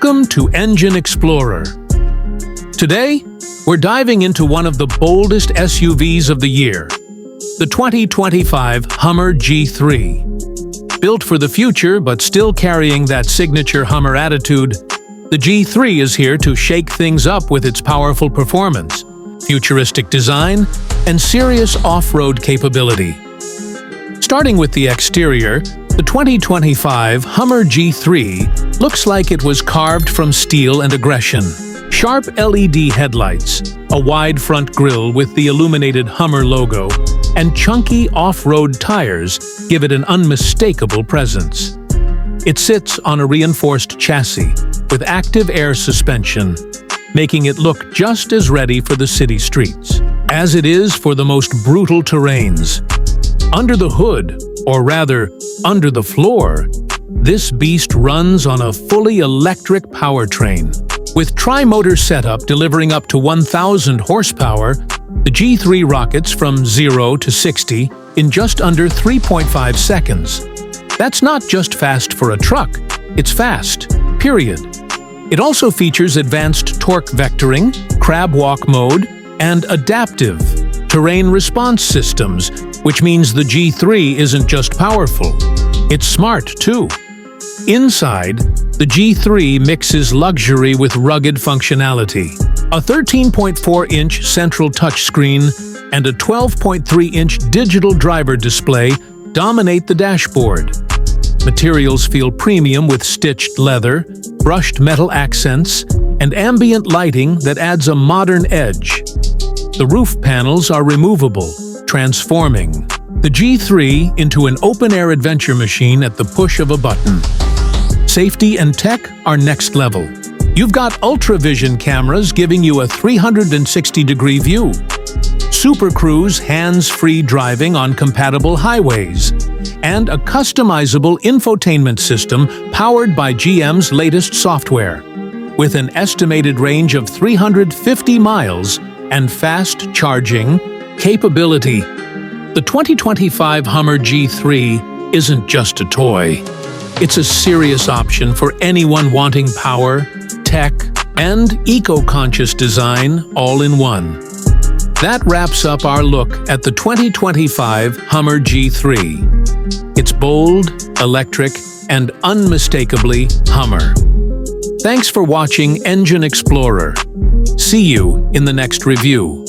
Welcome to Engine Explorer. Today, we're diving into one of the boldest SUVs of the year, the 2025 Hummer G3. Built for the future but still carrying that signature Hummer attitude, the G3 is here to shake things up with its powerful performance, futuristic design, and serious off-road capability. Starting with the exterior, the 2025 Hummer G3 looks like it was carved from steel and aggression. Sharp LED headlights, a wide front grille with the illuminated Hummer logo, and chunky off-road tires give it an unmistakable presence. It sits on a reinforced chassis with active air suspension, making it look just as ready for the city streets as it is for the most brutal terrains. Under the hood, or rather, under the floor, this beast runs on a fully electric powertrain. With tri-motor setup delivering up to 1,000 horsepower, the G3 rockets from 0 to 60 in just under 3.5 seconds. That's not just fast for a truck, it's fast, period. It also features advanced torque vectoring, crab walk mode, and adaptive terrain response systems, which means the G3 isn't just powerful, it's smart too. Inside, the G3 mixes luxury with rugged functionality. A 13.4-inch central touchscreen and a 12.3-inch digital driver display dominate the dashboard. Materials feel premium with stitched leather, brushed metal accents, and ambient lighting that adds a modern edge. The roof panels are removable, transforming the G3 into an open-air adventure machine at the push of a button. Safety and tech are next level. You've got ultra-vision cameras giving you a 360-degree view, Super Cruise hands-free driving on compatible highways, and a customizable infotainment system powered by GM's latest software. With an estimated range of 350 miles and fast charging capability, the 2025 Hummer G3 isn't just a toy. It's a serious option for anyone wanting power, tech, and eco-conscious design all in one. That wraps up our look at the 2025 Hummer G3. It's bold, electric, and unmistakably Hummer. Thanks for watching Engine Explorer. See you in the next review.